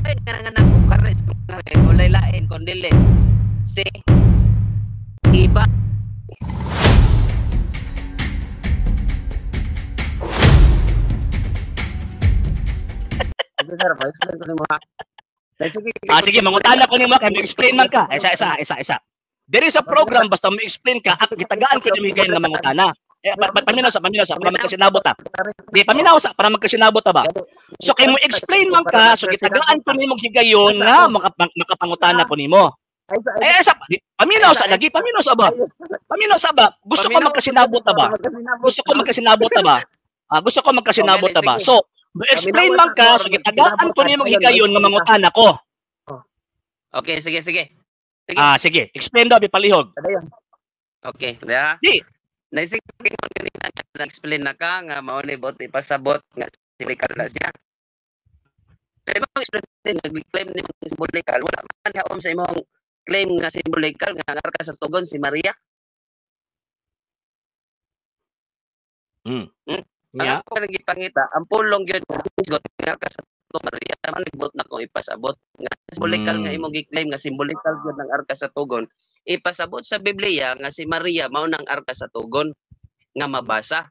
Ay, nga ko kares ulay lain kondile. Si iba Sir, pa-explain ko nimo ha. Sige, mangutana ko nimo kay mag-explain man ka. Isa. There is a program basta mo explain ka at gitagaan ko nimo higay nga mangutana. Paminaw sa para magkasinabot ta. Di paminaw sa para magkasinabot ta ba. So kay mo explain man ka, so gitagaan ko nimo higayon nga makapangutana ko nimo. Isa paminaw sa lagi, paminaw sa ba. Paminaw sa ba. Gusto ko magkasinabot ta ba. Gusto ko magkasinabot ta ba. Gusto ko magkasinabot ta ba. So explain man ka, so gitagaan ko nimo higayon nga mangutana ko. Okay, sige. Sige. Explain daw palihog. Okay, ya. Di. Naisip ko kanina na-explain na ka nga mao ni bot ipasabot nga simbolikal na siya. Pero mo explain nag-claim ni simbolikal wala man haom sa imong claim nga simbolikal nga arka sa tugon si Maria. Nya. Ako nang ipangita ang pulong gyud nga arka sa tugon Maria man nibot na ko ipasabot nga simbolikal nga imong gi-claim nga simbolikal gyud ng arka sa tugon. Ipasabot sa Biblia nga si Maria mao nang arka sa tugon nga mabasa.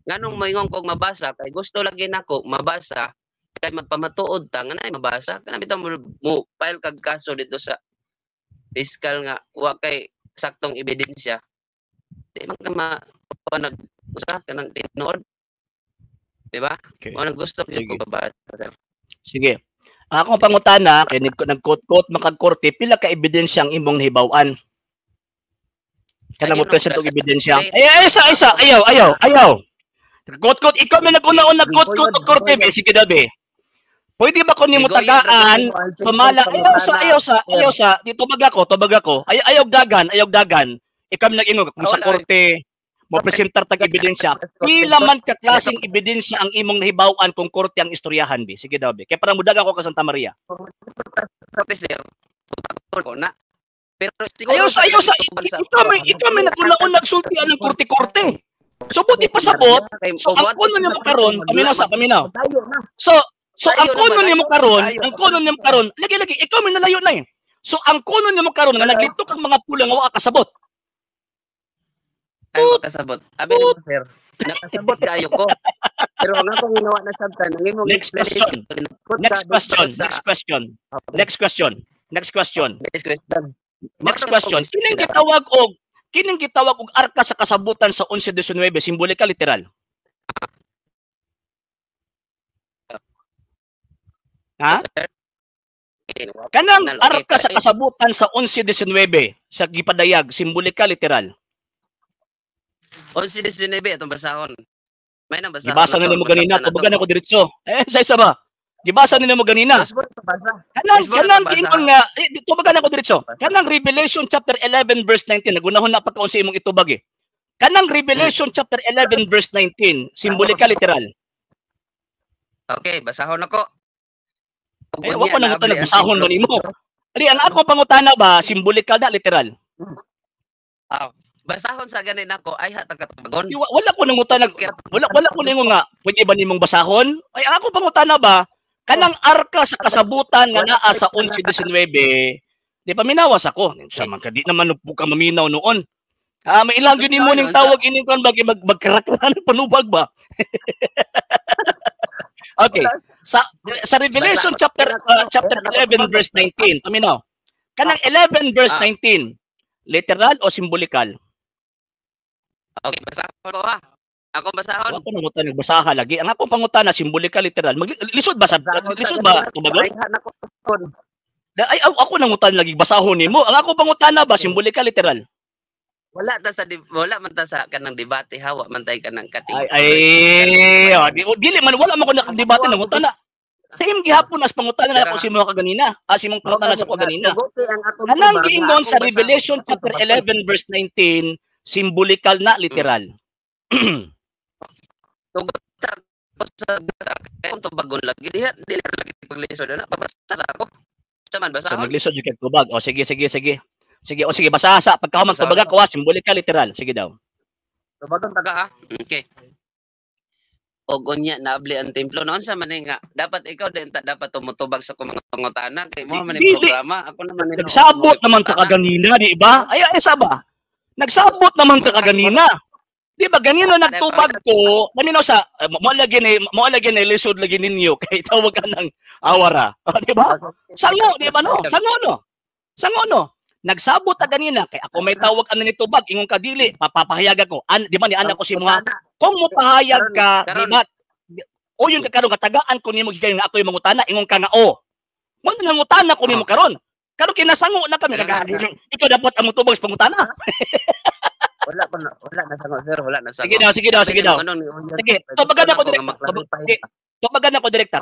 Nganong moingon kog mabasa kay gusto lagi nako mabasa kay magpamatuod ta nga nay mabasa kana bitaw mo file kag kaso dito sa fiscal nga wa kay saktong ebidensya. Di man ka usa ka nang tinuod. Di ba? Okay. Mo nang gusto ko mabasa. Sige. Ako pangutana kay nag-quote makagkorte pila ka ebidensya ang imong nahibaw-an. Kana mo present og ebidensya. Isa. Ayaw. Quote ikaw man nag-una quote korte be sige dabe. Pwede ba ko nimo tagaan sumala ayaw sa dito tubag ako. Ayaw dagan. Ikaw man nag-ingon kung sa korte mo presentar tag ebidensya. Pila man ka klaseng ebidensya ang imong nahibaw-an kung korte ang istoryahan be. Sige dabe. Kay para mudagan ko ka Santa Maria. Na pero ayaw sa ikaw may nagulaon nagsultian ng korte-korte. So buti pasabot. So ang kuno nimo karon, paminaw. So ang kuno nimo karon, lagi ikaw may nalayo na eh. So ang kuno nimo karon nga naglito kang mga pula nga wa kasabot. Ay kasabot. Abi ni sir. Nakasabot kayo ko. Pero ang akong ginawa na sabtan, ang imong Next question. Kining gitawag og arka sa kasabutan sa 11-19 simbolikal literal. Ha? Kanang arka sa kasabutan sa 11-19 sa gipadayag simbolikal literal. 11-19 atong basahon. May nang basahon. Gibasa na nimo ganina, tubagan ako diretso. Sa isa ba? Gibasa nila mo ganina. Kanang giingon nga, tubagan ako diretso. Kanang Revelation chapter 11 verse 19, nagunahon na pagkaon sa imong itubag eh. Kanang Revelation chapter 11 verse 19, simbolikal literal. Okay, basahon ako. Wa ko nang utan basahon man imo. Ali ang ako pangutana ba simbolikal na literal? Basahon sa ganin ako ay hatag-katagon. Wala ko nang utan wala ko ningon nga pwede ba nimong basahon? Ay ang ako pangutana ba kanang arka sa kasabutan nga naa sa 11-19, di pa minawas ako. Sa man ka di naman ka maminaw noon. May ilang yun mo ning tawag ining kon bagi magkarakran panubag ba? Okay. Sa Revelation chapter 11 verse 19, paminaw. Kanang 11 verse 19, literal o simbolikal? Okay, basahon ko ha. Ako basahon. Ako nangutan nagbasaha lagi. Ang akong pangutana simbolikal literal. Lisod ba tubagon? Ay ako nangutan lagi basahon nimo. Ang akong pangutana ba simbolikal literal? Wala man ta sa kanang debate hawa man tay kanang kating. Dili man wala man ko nakadebate nangutana. Same gihapon as pangutana na ako si mo kaganina. Simong pangutana sa ko ganina. Kanang giingon sa Revelation chapter 11 verse 19, simbolikal na literal. Kung tubagon lagi diha dili lagi paglisod na pabasa sa ako. Saman basa. So naglisod yung tubag. O sige. Sige basa sa pagkahuman tubag ako simbolikal literal. Sige daw. Tubagon taga ha. Okay. og unya naabli ang templo noon sa man nga dapat ikaw din dapat tumutubag sa mga pangutana kay mo man ni programa ako naman ni nagsabot naman ta kaganina di ba ay saba nagsabot naman ta kaganina di ba ganina nagtubag ko kanino sa mo lagi ni lisod lagi ninyo kay tawag ka ng awara di ba sango di ba no sango no nagsabot ta ganina kay ako may tawag ano ni tubag ingon ka dili papapahayag ako di ba ni anak ko si mga kung mo pahayag ka di ba o yun ka karon katagaan ko nimo gigay nga ako yung mangutana ingon ka nga mo nangutana ko nimo karon kinasango na kami kagaling ikaw dapat ang tubag sa pangutana wala na sango sir wala na sango sige daw sige tubagan ako direkta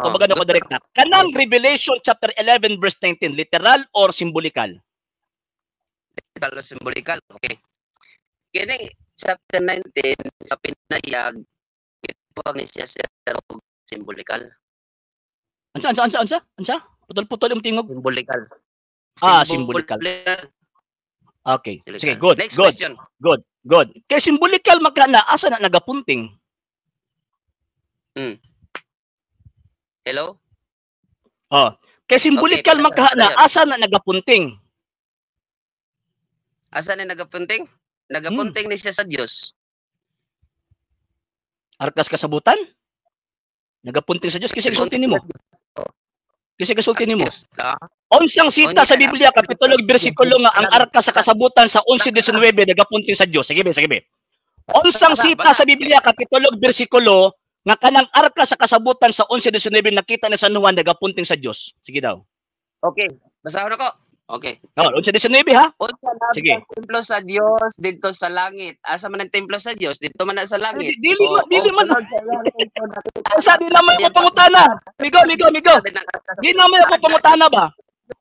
kanang Revelation chapter 11 verse 19 literal or symbolical symbolical okay kini chapter 19 sa pinayag ito ni siya symbolical ansa putol yung tingog symbolical symbolical okay sige good next question good kay symbolical magkana asa na nagapunting hello kay symbolical magkana asa na nagapunting asa na nagapunting ni siya sa Dios arkas kasabutan nagapunting sa Dios kasi kasulti nimo unsang sita sa Biblia kapitulo bersikulo nga ang arka sa kasabutan sa 11:19 nagapunting sa Dios sige unsang sita sa Biblia kapitulo bersikulo nga kanang arka sa kasabutan sa 11:19 nakita ni San Juan nagapunting sa Dios sige daw okay basahon ako okay. 11:19 ha? Sige. Templo sa Dios dito sa langit. Asa man ang templo sa Dios dito man sa langit. Dili man. Sabi naman ako pangutana. Migo. Di naman ako pangutana ba?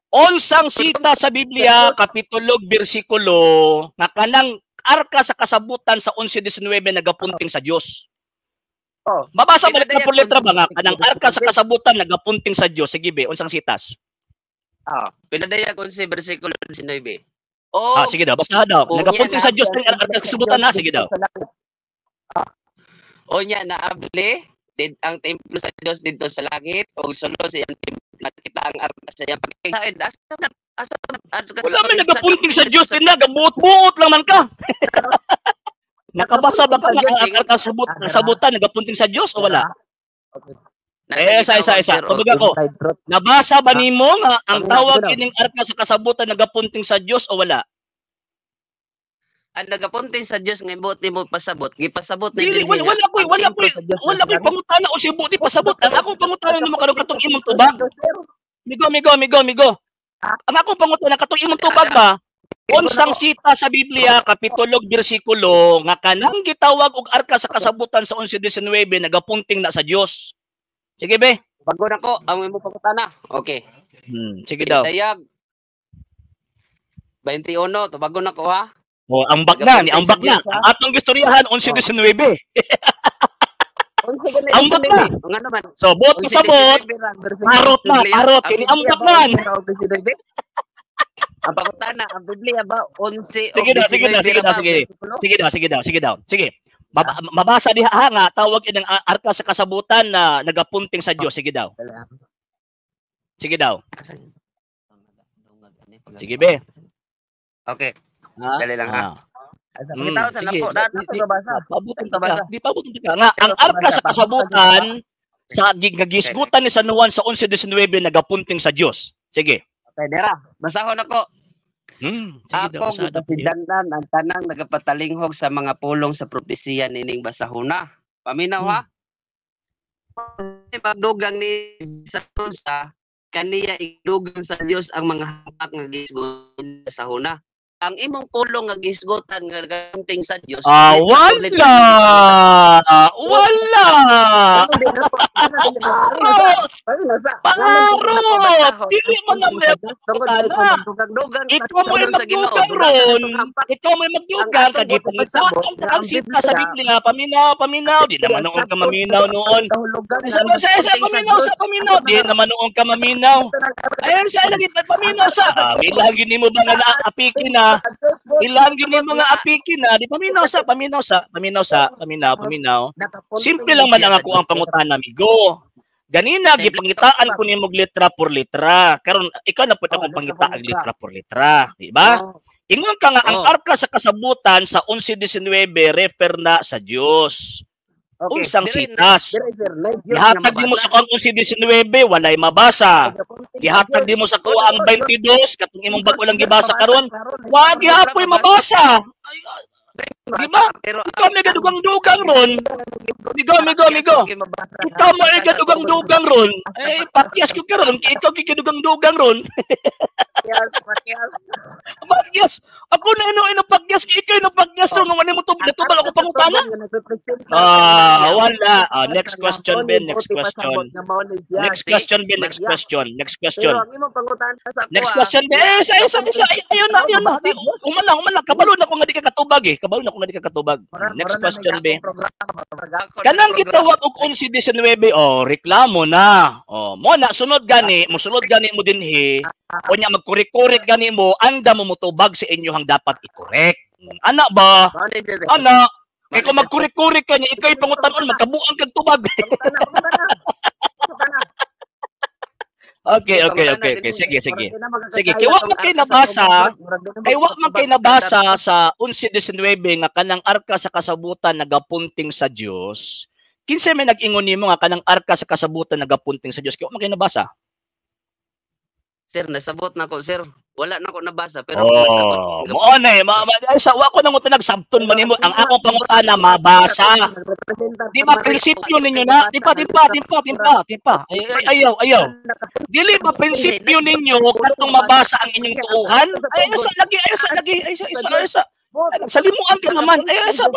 Unsang sita sa Biblia kapitulo bersikulo nga kanang arka sa kasabutan sa 11:19 nagapunting sa Dios. Mabasa balik na por letra ba nga kanang arka sa kasabutan nagapunting sa Dios. Sige be, unsang sitas? Pinadaya ko si versikulo 19. Sige daw, basta daw. Nagapunting sa Dios ng arkas kasabutan na, sige daw. Nya naabli ang templo sa Dios dito sa langit o sulod sa iyang templo nakita ang arkas sa iyang pagkain. Wala man nagapunting sa Dios din na, gabuot-buot lang man ka. Nakabasa ba ka ng arkas kasabutan nagapunting sa Dios o wala? Isa. Tubag ako. Nabasa ba nimo nga ang tawag ining arka sa kasabutan nagapunting sa Dios o wala? Ang nagapunting sa Dios nga imot nimo pasabot, gipasabot na din niya. Wala koy pangutana o sibuti pasabot. Ang akong pangutana nimo karon katong imong tubag. Migo. Ang akong pangutana katong imong tubag ba? Unsang sita sa Biblia kapitulo bersikulo nga kanang gitawag og arka sa kasabutan sa 11:19 nagapunting na sa Dios. Sige be. Bago na ko, ang imo pangutana. Okay. Sige daw. Dayag 21, to bago na ko ha. Ang bakna. Ang atong gistoryahan 11:19. Ang bakna. Nga naman. So, bot pasabot. Parot kini ang baknan. Ang pangutana, ang Biblia ba 11 Sige daw. Mabasa diha nga tawag inang arka sa kasabutan na nagapunting sa Dios. Sige daw. Sige be. Okay. Dali lang ha. Di pa buti ka nga ang arka sa kasabutan sa gigisgutan ni San Juan sa 11:19 nagapunting sa Dios. Sige. Okay, dera. Basahon ako. Ako gipasidandan ang tanang nagapatalinghog sa mga pulong sa propesiya nining basahuna. Paminaw ha? Magdugang ni sa kaniya igdugang sa Dios ang mga hamak nga gisgutan sa basahuna. Ang imong pulong nga gisgutan nga gapunting sa Dios. Wala. Pangarot! Dili mo na may pagkakana. Ikaw mo yung magdugang ron. Ikaw mo yung magdugang. Kagipangisaan ka ang sita sa Biblia. Paminaw. Di naman noon ka maminaw noon. Paminaw. Di naman noon ka maminaw. Ayun siya lagi paminaw sa. May lagi ni mo ba nga naapikin na. Ilan gyud ni mga apikin na, di paminaw. Simple lang man ang ako ang pangutana, amigo. Ganina gipangitaan ko nimog litra por litra. Karon ikaw na pud akong pangita ang litra por litra, di ba? Ingon ka nga ang arka sa kasabutan sa 11:19 refer na sa Dios. Unsang sitas. Gihatag di mo sa kung 11:19 walay mabasa. Gihatag di mo sa kuha ang 22 katong imong bag-o lang gibasa karon. Wa gihapoy mabasa. Di ba? Ikaw may gadugang-dugang ron. Migo. Ikaw may gadugang-dugang ron. Eh, pakyas ko karon. Ikaw gadugang-dugang ron. Pakyas. Ako na ino pakyas. Ikaw ino pakyas ron. Wala mo tubal ako pangutana. Wala. Next question, Ben. Next question, Ben. Next question, Ben. Ayun na. Umalang. Kabalo na ko nga di ka katubag eh. Next question, Ben. Kanang gitawag og 11:19, reklamo na. Mo na sunod gani mo dinhi. Unya magkorek-korek gani mo, anda mo mutubag sa inyohang dapat i-correct. Ana ba? Ana. Kay kung magkorek-korek ka niya, ikaw pangutan-on magkabuang kag tubag. Okay. Sige, kay wa man kay nabasa sa 11:19 nga kanang arka sa kasabutan nagapunting sa Dios. Kinsa may nag-ingon nimo nga kanang arka sa kasabutan nagapunting sa Dios? Kay wa man kay nabasa. Sir, nasabot na ko, sir. Wala na ko nabasa pero nasabot. Mo na sa wa ko nang nagsabton man nimo ang akong pangutana mabasa. Di ba prinsipyo ninyo na? Timpa. Ayaw. Dili ba prinsipyo ninyo katong mabasa ang inyong tuuhan? Ayaw sa lagi. Salimuan ka naman. Ayaw sa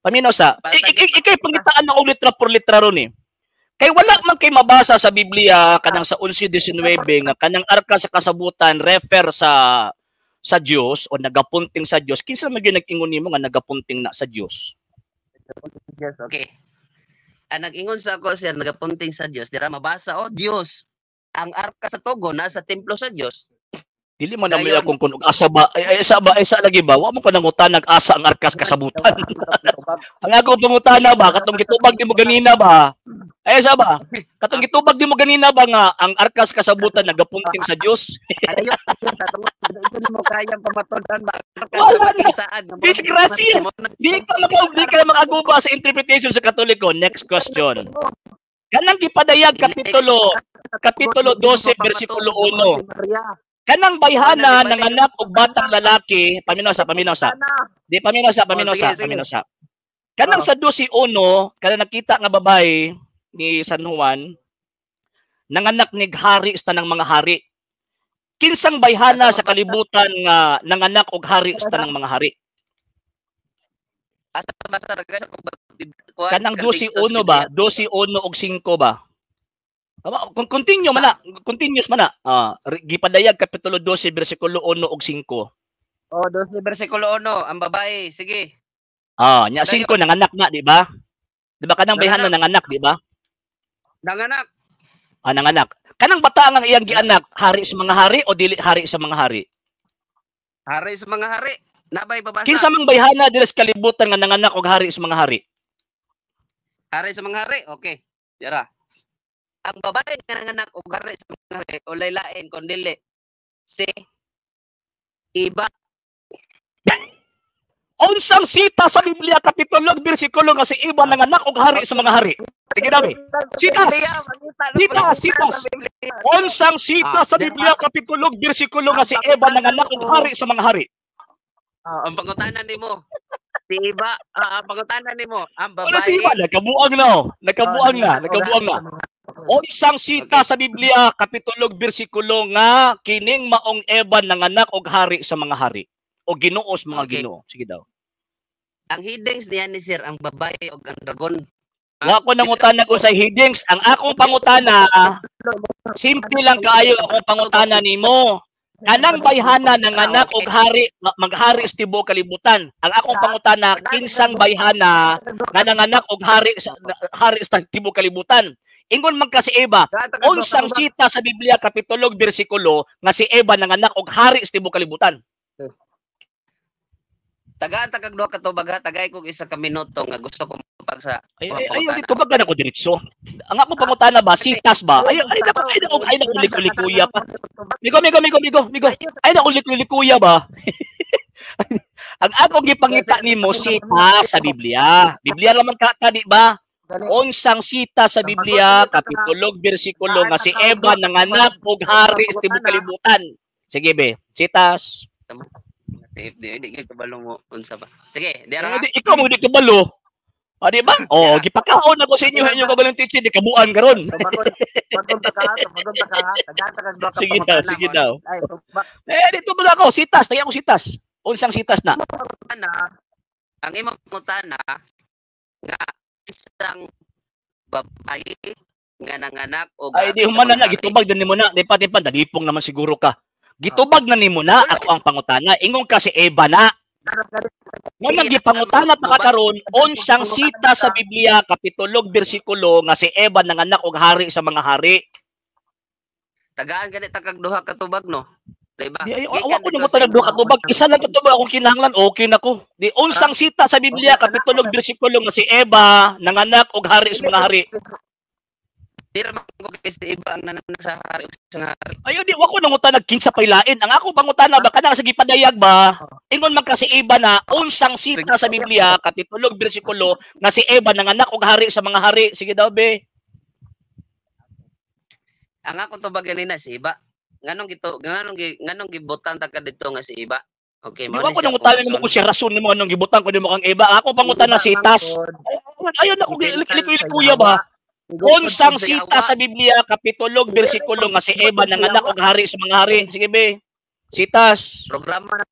Paminosa. Ikay pangitaan na og litra por litra ron eh. Kay wala man kay mabasa sa Biblia kanang sa 11:19 nga kanang arka sa kasabutan refer sa Dios o nagapunting sa Dios. Kinsa man gyud nag-ingon nimo nga nagapunting na sa Dios? Okay. Ang nag-ingon sa ako sir nagapunting sa Dios, dira mabasa Dios. Ang arka sa tugon nasa templo sa Dios. Dili man namin akong kung asa ba isa lagi ba wa mo pa nangutan nag-asa ang arkas kasabutan. Ang akong pangutana ba katong gitubag di mo ganina ba? Sa ba? Katong gitubag di mo ganina ba nga ang arkas kasabutan nagapunting sa Dios? Ayo ito mo kayang pamatudan ba? Disgrasya. Di ka makaguba sa interpretation sa Katoliko. Next question. Kanang gipadayag kapitulo 12 bersikulo 1. Kanang bayhana ng anak o batang lalaki, paminosa. Di paminosa. Kanang sa 12:1, kanang nakita nga babae ni San Juan, nanganak ni hari sa tanang mga hari. Kinsang bayhana sa kalibutan nga nanganak og hari sa tanang mga hari? Kanang 12:1 ba? 12:1 og 5 ba? Continuous man na. Gipadayag kapitulo 12 bersikulo 1 og 5. 12 bersikulo 1 ang babae, sige. Nya 5 nanganak na, di ba? Di ba kanang bayhana nanganak, di ba? Nanganak. Nanganak. Kanang bata ang iyang gianak, hari sa mga hari o dili hari sa mga hari? Hari sa mga hari. Nabay babasa. Kinsa mang bayhana diri sa kalibutan nga nanganak og hari sa mga hari? Hari sa mga hari, okay. Dira. Ang babae nga nanganak og hari sa mga hari o laylain kun dili si Iba. Unsang sita sa Biblia kapitulo bersikulo nga si Iba nanganak og hari sa mga hari? Sige dami. Sitas. Unsang sita sa Biblia kapitulo bersikulo nga si Iba nanganak og hari sa mga hari? Ang pangutanan nimo si Iba, ang pangutanan nimo ang babae. Si Iba nakabuang na. Unsang sita sa Biblia kapitulo bersikulo nga kining maong Eva nanganak og hari sa mga hari o ginuos mga Ginoo. Sige daw. Ang hidings niya ni sir ang babae og ang dragon. Wa ko nangutana ko sa hidings. Ang akong pangutana simple lang kaayo akong pangutana nimo. Kanang bayhana nanganak og hari maghari sa tibuok kalibutan. Ang akong pangutana kinsang bayhana nga nanganak og hari sa tibuok kalibutan. Ingon man kasi Eva, unsang sita sa Biblia kapitulo bersikulo nga si Eva nanganak og hari sa tibuok kalibutan. Tagaan ta kag duha ka tubag ha, tagay kog isa ka minuto nga gusto ko pag sa Ayaw dito ba ko diretso? Ang akong pangutana ba sitas ba? Ay ulik-ulik-kuya pa. Migo. Ay na ulik-ulik-kuya ba? Ang akong gipangita nimo sitas sa Biblia. Biblia naman ka di ba? Unsang sita sa Biblia kapitulo bersikulo nga si Eva nanganak og hari sa tibuok kalibutan. Sige be, sitas. Di kabalo mo unsa ba. Sige, ikaw mo di kabalo. O di ba? Oh, gipakaon ako sa inyo inyong kabalong teacher di kabuan karon. Magunta ka. Sige daw. Dito ba ako sitas, tayo ako sitas. Unsang sitas na? Ang imong pangutana nga isang babae nga nanganak og ay di human na gitubag din mo na. Di pa dalipong naman siguro ka. Gitubag na nimo na ako ang pangutana. Ingon ka si Eva na. Nang gipangutana pa karon unsang sita sa Biblia kapitulo bersikulo nga si Eva nanganak og hari sa mga hari. Tagaan gani ta kag duha ka tubag no. Diba? Di ako nimo ta duha ka tubag. Isa lang ka tubag akong kinahanglan okay na ko. Di unsang sita sa Biblia kapitulo bersikulo nga si Eva nanganak og hari sa mga hari. Di raman ko kasi iba ang nanang sa hari sa hari. Ayo di wako nang utanag kinsa paylain. Ang ako pangutana ba kanang sige padayag ba? Ingon man kasi Eva na unsang sita sa Biblia kapitulo bersikulo nga si Eva nanganak og hari sa mga hari. Sige daw be. Ang ako tubag ganina si Iba. Nganong gibutan ta ka dito nga si Iba. Okay, mo. Di wako nang utanag mo ko siya rason nimo anong gibutan ko nimo kang Eva. Ang ako pangutana si Tas. Ayo na ko kuya ba? Unsang sita sa Biblia kapitulo bersikulo nga si Eva nanganak og hari sa mga hari. Sige be. Sitas. Programa na